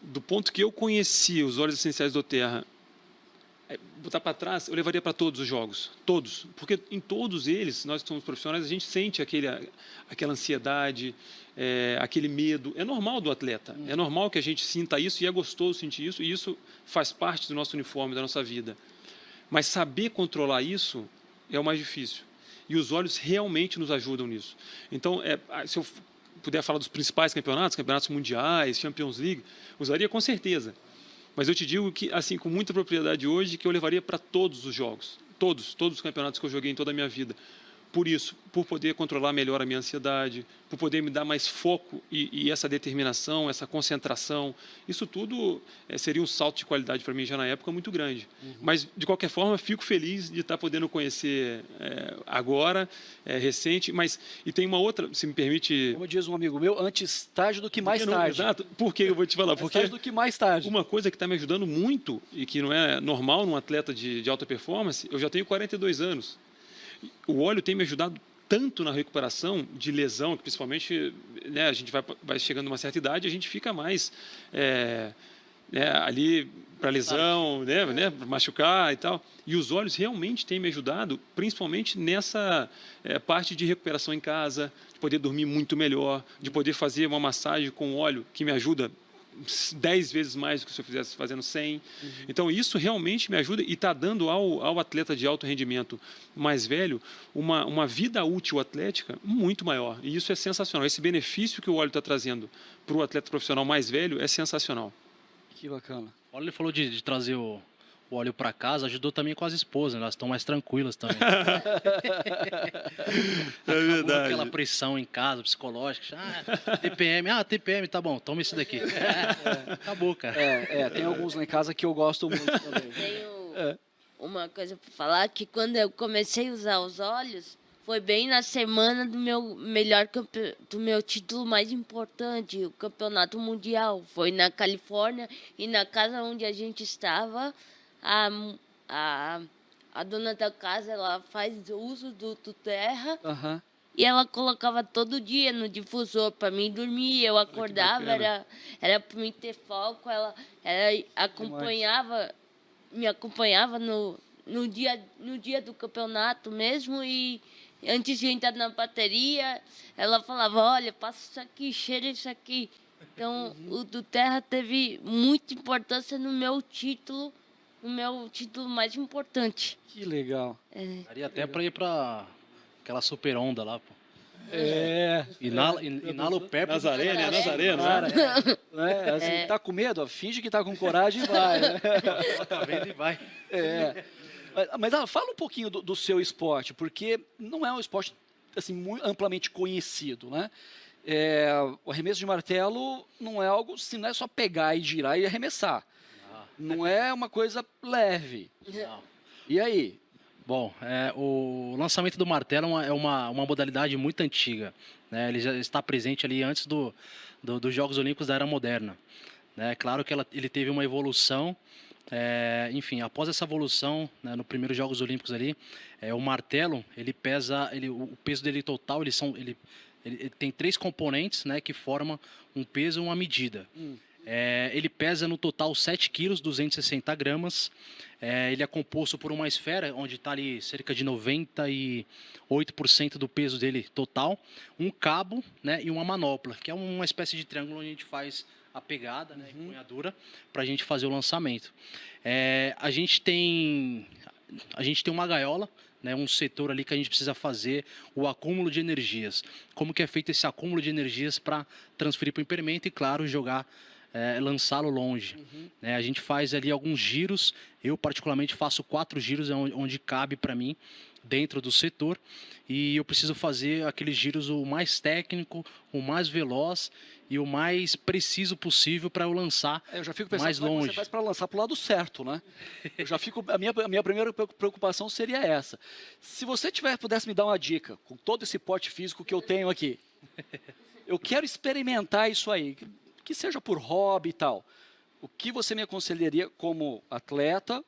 do ponto que eu conheci os óleos essenciais do Terra, botar para trás, eu levaria para todos os jogos, todos, porque em todos eles, nós que somos profissionais, a gente sente aquela ansiedade, aquele medo, é normal do atleta, é normal que a gente sinta isso e é gostoso sentir isso, e isso faz parte do nosso uniforme, da nossa vida. Mas saber controlar isso é o mais difícil. E os óleos realmente nos ajudam nisso. Então, se eu puder falar dos principais campeonatos mundiais, Champions League, usaria com certeza. Mas eu te digo que, assim, com muita propriedade hoje, que eu levaria para todos os jogos. Todos os campeonatos que eu joguei em toda a minha vida. Por isso, por poder controlar melhor a minha ansiedade, por poder me dar mais foco e essa determinação, essa concentração, isso tudo seria um salto de qualidade para mim já na época muito grande. Mas, de qualquer forma, fico feliz de estar podendo conhecer agora, recente, e tem uma outra, se me permite... Como diz um amigo meu, antes tarde do que mais tarde. Exato. Por que eu vou te falar? Mais tarde do que mais tarde. Uma coisa que está me ajudando muito e que não é normal num atleta de alta performance, eu já tenho 42 anos. O óleo tem me ajudado tanto na recuperação de lesão, que principalmente né, a gente vai chegando a uma certa idade, a gente fica mais ali para lesão, né, para machucar e tal. E os óleos realmente têm me ajudado, principalmente nessa parte de recuperação em casa, de poder dormir muito melhor, de poder fazer uma massagem com óleo que me ajuda 10 vezes mais do que se eu fizesse fazendo 100. Então, isso realmente me ajuda e está dando ao atleta de alto rendimento mais velho uma vida útil atlética muito maior. E isso é sensacional. Esse benefício que o óleo está trazendo para o atleta profissional mais velho é sensacional. Que bacana. Olha, ele falou de trazer o óleo para casa, ajudou também com as esposas, né? Elas estão mais tranquilas também. Acabou aquela pressão em casa, psicológica. TPM, tá bom, toma esse daqui. Acabou, cara. Tem alguns lá em casa que eu gosto muito também. Tenho uma coisa para falar, que quando eu comecei a usar os óleos, foi bem na semana do meu título mais importante, o campeonato mundial. Foi na Califórnia, e na casa onde a gente estava, a dona da casa, ela faz uso do terra. E ela colocava todo dia no difusor para mim dormir. Eu acordava, era para mim ter foco. Ela me acompanhava no dia do campeonato mesmo. E antes de entrar na bateria, ela falava: olha, passa isso aqui, cheira isso aqui. Então, o do terra teve muita importância no meu título mais importante. Que legal. Daria até para ir para aquela super onda lá, pô. Inala o pé. Nazaré, né? Nazaré, Assim, tá com medo? Finge que tá com coragem e vai. Né? Tá vendo e vai. Mas fala um pouquinho do seu esporte, porque não é um esporte assim, muito amplamente conhecido, né? O arremesso de martelo não é algo, assim, não é só pegar e girar e arremessar. Não é uma coisa leve. Não. E aí? Bom, o lançamento do martelo é uma modalidade muito antiga, né? Ele já está presente ali antes dos Jogos Olímpicos da Era Moderna, né? Claro que ele teve uma evolução, enfim, após essa evolução, né, no primeiro Jogos Olímpicos ali, o martelo, ele pesa, o peso dele total, ele tem 3 componentes, né, que formam um peso e uma medida. Ele pesa no total 7 quilos, 260 gramas. Ele é composto por uma esfera, onde está ali cerca de 98% do peso dele total, um cabo, né, e uma manopla, que é uma espécie de triângulo onde a gente faz a pegada, né, empunhadura, para a gente fazer o lançamento. A gente tem uma gaiola, né, um setor ali que a gente precisa fazer o acúmulo de energias. Como que é feito esse acúmulo de energias para transferir para o impedimento e, claro, lançá-lo longe. A gente faz ali alguns giros. Eu particularmente faço 4 giros onde cabe para mim dentro do setor, e eu preciso fazer aqueles giros o mais técnico, o mais veloz e o mais preciso possível para eu lançar eu já fico pensando mais longe. Você faz para lançar para o lado certo, né? Eu já fico, a minha primeira preocupação seria essa. Se você pudesse me dar uma dica, com todo esse porte físico que eu tenho aqui, eu quero experimentar isso aí, que seja por hobby e tal. O que você me aconselharia como atleta?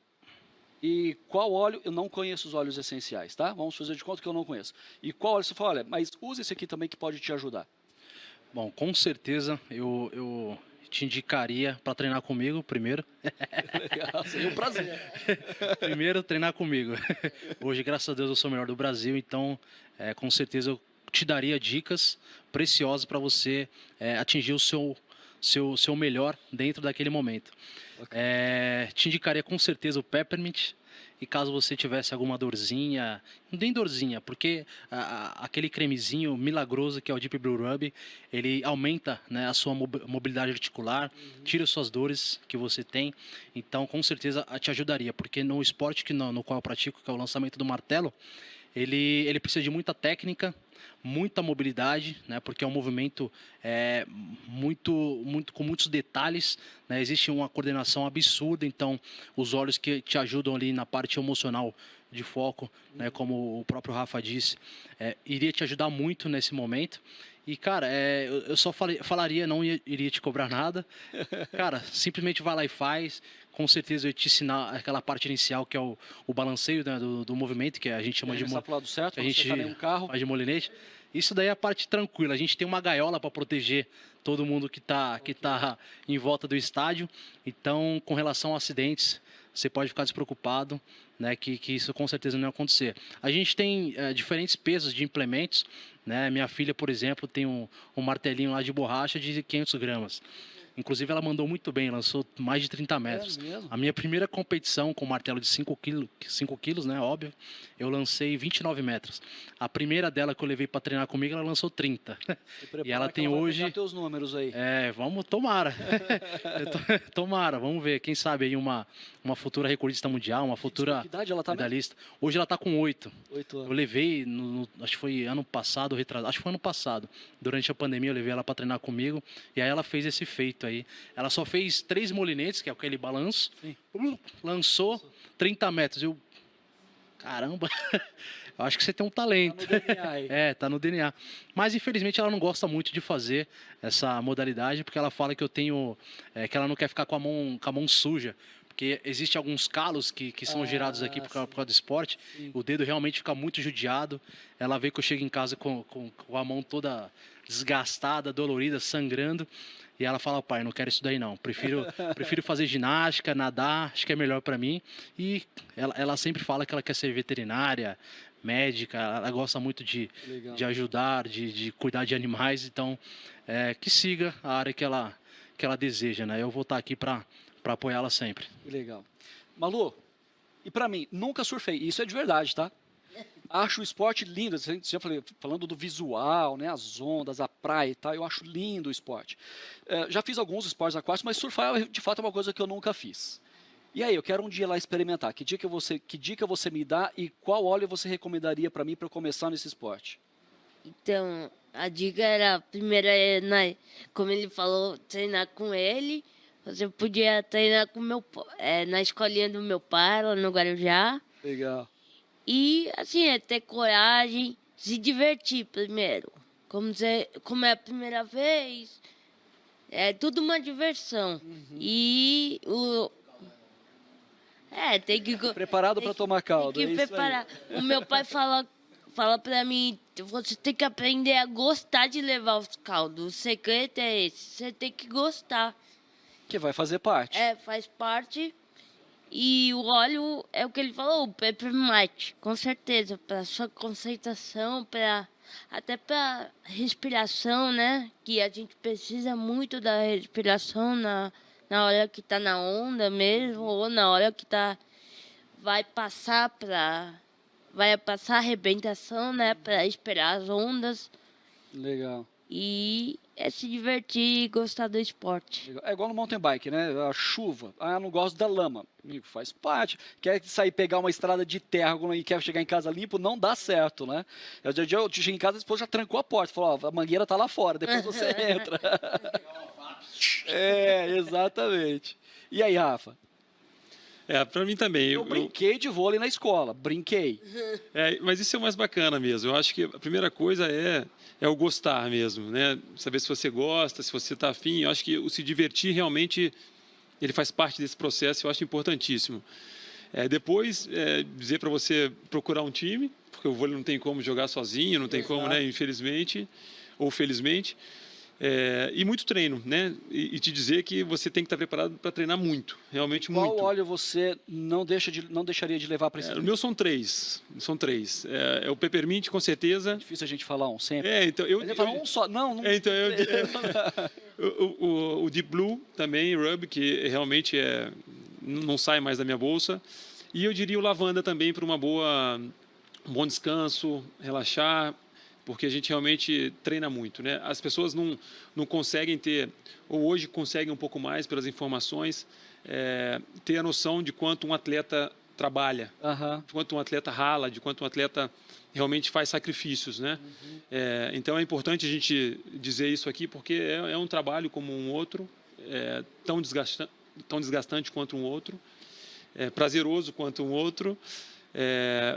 E qual óleo? Eu não conheço os óleos essenciais, tá? Vamos fazer de conta que eu não conheço. E qual óleo você fala, olha, mas use esse aqui também que pode te ajudar. Bom, com certeza eu te indicaria para treinar comigo primeiro. Seria um prazer. Primeiro, treinar comigo. Hoje, graças a Deus, eu sou o melhor do Brasil, então, com certeza, eu te daria dicas preciosas para você atingir o seu melhor dentro daquele momento. Te indicaria com certeza o Peppermint. E caso você tivesse alguma dorzinha, não tem dorzinha, porque aquele cremezinho milagroso que é o Deep Blue Rub, ele aumenta, né, a sua mobilidade articular, tira suas dores que você tem. Então, com certeza, te ajudaria, porque no esporte no qual eu pratico, que é o lançamento do martelo, ele precisa de muita técnica, muita mobilidade, né, porque é um movimento com muitos detalhes, né, existe uma coordenação absurda, então os olhos que te ajudam ali na parte emocional de foco, né, como o próprio Rafa disse, iria te ajudar muito nesse momento. E, cara, eu só falaria, não iria te cobrar nada. Cara, simplesmente vai lá e faz. Com certeza eu ia te ensinar aquela parte inicial, que é o balanceio, né, do movimento, que a gente chama de... Está pro lado certo, a gente tá em um carro. faz de molinete. Isso daí é a parte tranquila. A gente tem uma gaiola para proteger todo mundo que tá em volta do estádio. Então, com relação a acidentes, você pode ficar despreocupado, né, que isso com certeza não vai acontecer. A gente tem diferentes pesos de implementos, né? Minha filha, por exemplo, tem um martelinho lá de borracha de 500 gramas. Inclusive, ela mandou muito bem, lançou mais de 30 metros. mesmo? A minha primeira competição com martelo de 5 quilos, né, óbvio, eu lancei 29 metros. A primeira dela que eu levei para treinar comigo, ela lançou 30. E ela tem hoje... teus números aí. Vamos, tomara. Tomara, vamos ver. Quem sabe aí uma futura recordista mundial, uma futura Que idade ela tá mesmo? medalhista. Hoje ela está com 8. 8 anos. Eu levei, acho que foi ano passado, acho que foi ano passado. Durante a pandemia eu levei ela para treinar comigo. E aí ela fez esse feito aí. Ela só fez 3 molinetes, que é aquele balanço. Sim. Lançou 30 metros. Eu, caramba, eu acho que você tem um talento. Tá no DNA aí. Tá no DNA. Mas infelizmente ela não gosta muito de fazer essa modalidade, porque ela fala que eu tenho, que ela não quer ficar com a mão suja. Porque existem alguns calos que são gerados aqui por causa do esporte. Sim. O dedo realmente fica muito judiado. Ela vê que eu chego em casa com a mão toda desgastada, dolorida, sangrando. E ela fala, pai, não quero isso daí não. Prefiro fazer ginástica, nadar, acho que é melhor para mim. E ela sempre fala que ela quer ser veterinária, médica, ela gosta muito de ajudar, de cuidar de animais. Então, que siga a área que ela deseja, né? Eu vou estar aqui para apoiá-la sempre. Que legal. Malu, e pra mim, nunca surfei. Isso é de verdade, tá? Acho o esporte lindo. Você já falando do visual, né? As ondas, a praia e tal. Eu acho lindo o esporte. Já fiz alguns esportes aquáticos, mas surfar de fato é uma coisa que eu nunca fiz. E aí, eu quero um dia lá experimentar. Que dica você me dá e qual óleo você recomendaria pra mim para eu começar nesse esporte? Então, a dica era, primeiro, como ele falou, treinar com ele. Você podia treinar com na escolinha do meu pai, lá no Guarujá. Legal. E, assim, ter coragem, se divertir primeiro. Como é a primeira vez, é tudo uma diversão. E tem que... Preparado para tomar caldo. Tem que é isso aí. preparar. O meu pai fala pra mim, você tem que aprender a gostar de levar os caldos. O segredo é esse, você tem que gostar. Que vai fazer parte. Faz parte. E o óleo é o que ele falou, o peppermint, com certeza, para sua concentração, até para respiração, né? Que a gente precisa muito da respiração na hora que tá na onda mesmo, ou na hora que vai passar a arrebentação, né? Para esperar as ondas. Legal. E se divertir e gostar do esporte. É igual no mountain bike, né? A chuva. Ah, eu não gosto da lama. Amigo, faz parte. Quer sair pegar uma estrada de terra e quer chegar em casa limpo, não dá certo, né? Eu cheguei em casa e a esposa já trancou a porta. Falou, a mangueira tá lá fora, depois você entra. Exatamente. E aí, Rafa? Para mim também. Eu brinquei de vôlei na escola, brinquei. Mas isso é o mais bacana mesmo. Eu acho que a primeira coisa é o gostar mesmo, né? Saber se você gosta, se você está afim. Eu acho que o se divertir realmente ele faz parte desse processo. Eu acho importantíssimo. Depois, dizer para você procurar um time, porque o vôlei não tem como jogar sozinho, não tem como, né? Infelizmente ou felizmente. E muito treino, né? E te dizer que você tem que estar preparado para treinar muito, realmente muito. Qual óleo você não deixaria de levar para esse? O meu são três. É o peppermint, com certeza. É difícil a gente falar um sempre. Então eu falar um só. Não. O Deep Blue também, Rub, que realmente não sai mais da minha bolsa. E eu diria o lavanda também para um bom descanso, relaxar. Porque a gente realmente treina muito, né? As pessoas não conseguem ter, ou hoje conseguem um pouco mais pelas informações, ter a noção de quanto um atleta trabalha, de quanto um atleta rala, de quanto um atleta realmente faz sacrifícios, né? Então é importante a gente dizer isso aqui, porque é um trabalho como um outro, tão desgastante quanto um outro, prazeroso quanto um outro,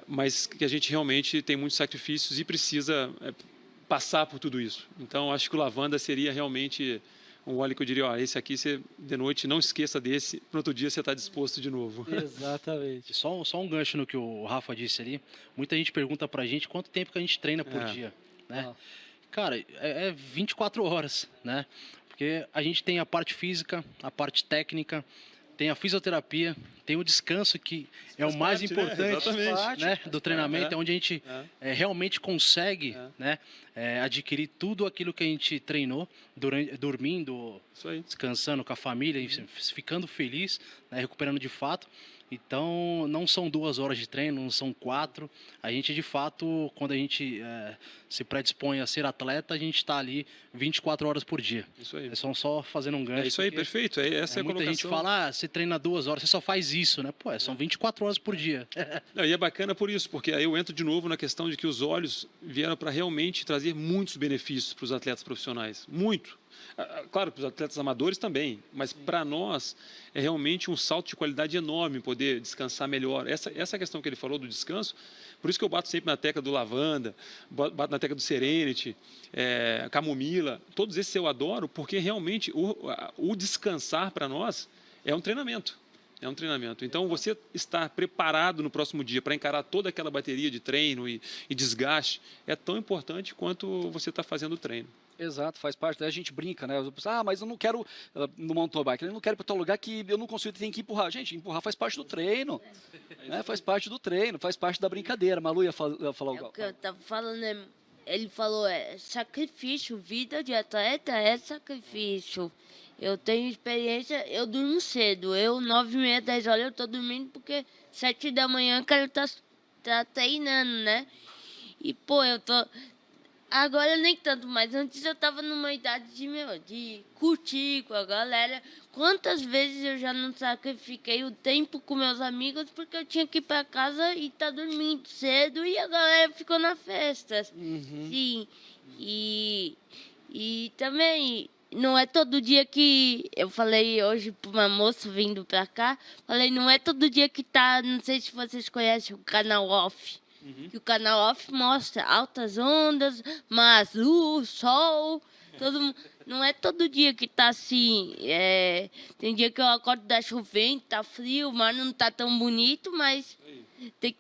mas que a gente realmente tem muitos sacrifícios e precisa passar por tudo isso. Então, acho que o lavanda seria realmente um óleo que eu diria, esse aqui, você de noite não esqueça desse, no outro dia você está disposto de novo. Exatamente. Só um gancho no que o Rafa disse ali. Muita gente pergunta pra gente quanto tempo que a gente treina por dia. né? Ah. Cara, é 24 horas, né? Porque a gente tem a parte física, a parte técnica, tem a fisioterapia, tem o descanso, que é o mais parte, né? importante, Exatamente. né, do treinamento, é onde a gente realmente consegue né, adquirir tudo aquilo que a gente treinou, dormindo, Isso aí. descansando com a família, enfim, ficando feliz, né, recuperando de fato. Então, não são 2 horas de treino, não são 4. A gente, de fato, quando a gente se predispõe a ser atleta, a gente está ali 24 horas por dia. Isso aí. É só fazendo um gancho. É isso aí, porque perfeito. Essa é a muita colocação. gente fala, você treina 2 horas, você só faz isso, né? Pô, são 24 horas por dia. Não, e é bacana por isso, porque aí eu entro de novo na questão de que os olhos vieram para realmente trazer muitos benefícios para os atletas profissionais. Muito. Claro, para os atletas amadores também, mas para nós é realmente um salto de qualidade enorme poder descansar melhor. Essa questão que ele falou do descanso, por isso que eu bato sempre na tecla do lavanda, bato na tecla do serenity, camomila, todos esses eu adoro, porque realmente o descansar para nós é um treinamento. É um treinamento. Então, você estar preparado no próximo dia para encarar toda aquela bateria de treino e desgaste é tão importante quanto você está fazendo o treino. Exato, faz parte. Daí a gente brinca, né? Mas eu não quero no mountain bike, eu não quero ir para tal lugar que eu não consigo, tem que empurrar. Gente, empurrar faz parte do treino, né? Faz parte do treino, faz parte da brincadeira. Malu ia falar É algo. o que eu tava falando, ele falou, sacrifício, vida de atleta é sacrifício. Eu tenho experiência, eu durmo cedo, 9h30, 10 horas eu tô dormindo porque 7 da manhã eu quero tá treinando, né? E, pô, eu tô... Agora nem tanto, mas antes eu tava numa idade de curtir com a galera. Quantas vezes eu já não sacrifiquei o tempo com meus amigos porque eu tinha que ir pra casa e tá dormindo cedo e a galera ficou na festa. Sim, e também não é todo dia que... Eu falei hoje pra uma moça vindo pra cá, falei, não é todo dia que tá... Não sei se vocês conhecem o canal Off. Que o canal Off mostra altas ondas, mar azul, sol, não é todo dia que tá assim. Tem dia que eu acordo da chovendo, tá frio, o mar não tá tão bonito, mas tem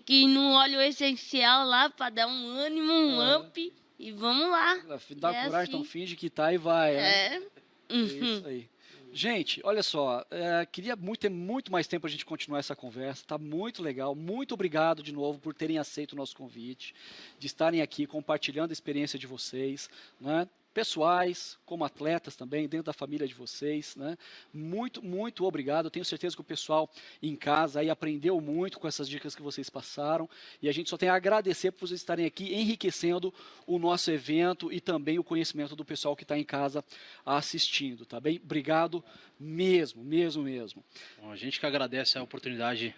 que ir no óleo essencial lá para dar um ânimo, um up e vamos lá. Dá coragem, assim. então finge que tá e vai. Né? É. É isso aí. Gente, olha só, queria ter muito mais tempo a gente continuar essa conversa, tá muito legal, muito obrigado de novo por terem aceito o nosso convite, de estarem aqui compartilhando a experiência de vocês, né? Pessoais, como atletas também, dentro da família de vocês, né? Muito, muito obrigado. Eu tenho certeza que o pessoal em casa aí aprendeu muito com essas dicas que vocês passaram. E a gente só tem a agradecer por vocês estarem aqui enriquecendo o nosso evento e também o conhecimento do pessoal que está em casa assistindo, tá bem? Obrigado mesmo, mesmo, mesmo. Bom, a gente que agradece a oportunidade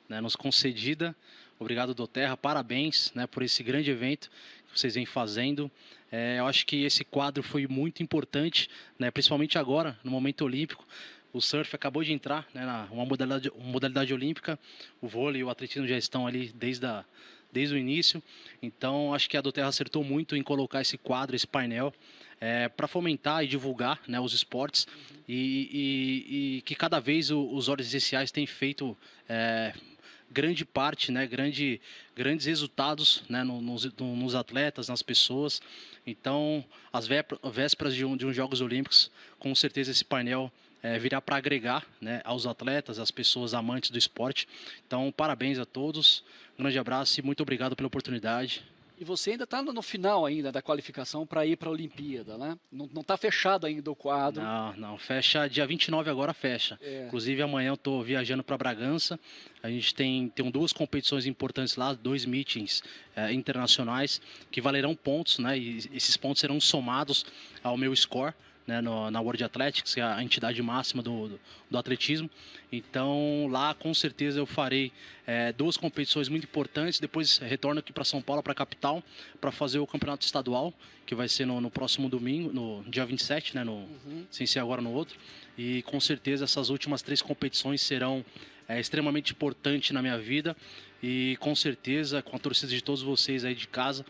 né, nos concedida. Obrigado, Doterra. Parabéns, né, por esse grande evento que vocês vêm fazendo. Eu acho que esse quadro foi muito importante, né, principalmente agora, no momento olímpico. O surf acabou de entrar, né, uma modalidade olímpica. O vôlei e o atletismo já estão ali desde o início. Então, acho que a Doterra acertou muito em colocar esse quadro, esse painel, para fomentar e divulgar, né, os esportes. E que cada vez os óleos essenciais têm feito... grande parte, né, grandes resultados, né, nos atletas, nas pessoas. Então, às vésperas de uns Jogos Olímpicos, com certeza esse painel virá para agregar, né, aos atletas, às pessoas amantes do esporte. Então, parabéns a todos, um grande abraço e muito obrigado pela oportunidade. E você ainda está no final ainda da qualificação para ir para a Olimpíada, né? Não está fechado ainda o quadro. Não, fecha dia 29 agora, fecha. Inclusive amanhã eu estou viajando para Bragança, a gente tem 2 competições importantes lá, 2 meetings internacionais que valerão pontos, né? E esses pontos serão somados ao meu score, né, na World Athletics, que é a entidade máxima do atletismo. Então lá com certeza eu farei 2 competições muito importantes. Depois retorno aqui para São Paulo, para a capital, para fazer o campeonato estadual, que vai ser no próximo domingo, no dia 27, né, sem ser agora no outro. E com certeza essas últimas 3 competições serão extremamente importantes na minha vida. E com certeza, com a torcida de todos vocês aí de casa,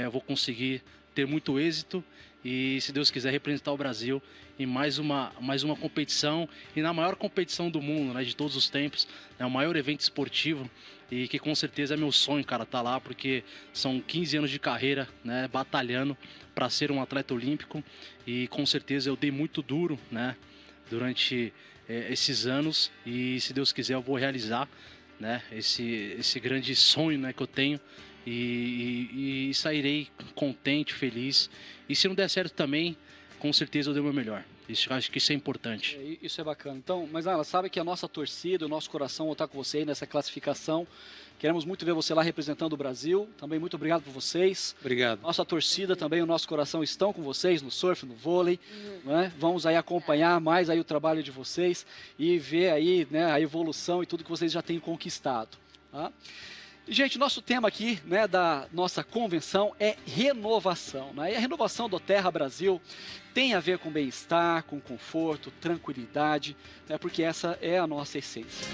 eu vou conseguir ter muito êxito e, se Deus quiser, representar o Brasil em mais uma competição e na maior competição do mundo, né, de todos os tempos, né, o maior evento esportivo e que com certeza é meu sonho, cara, tá lá, porque são 15 anos de carreira, né, batalhando para ser um atleta olímpico e com certeza eu dei muito duro, né, durante esses anos e, se Deus quiser, eu vou realizar, né, esse grande sonho, né, que eu tenho e sairei contente, feliz. E se não der certo também, com certeza eu dei o meu melhor. Acho que isso é importante. Isso é bacana. Então, mas ela sabe que a nossa torcida, o nosso coração vai estar com você aí nessa classificação. Queremos muito ver você lá representando o Brasil. Também muito obrigado por vocês. Obrigado. Nossa torcida também, o nosso coração estão com vocês no surf, no vôlei. Né? Vamos aí acompanhar mais aí o trabalho de vocês e ver aí, né, a evolução e tudo que vocês já têm conquistado. Tá? Gente, nosso tema aqui, né, da nossa convenção é renovação. Né? E a renovação do Terra Brasil tem a ver com bem-estar, com conforto, tranquilidade, né, porque essa é a nossa essência.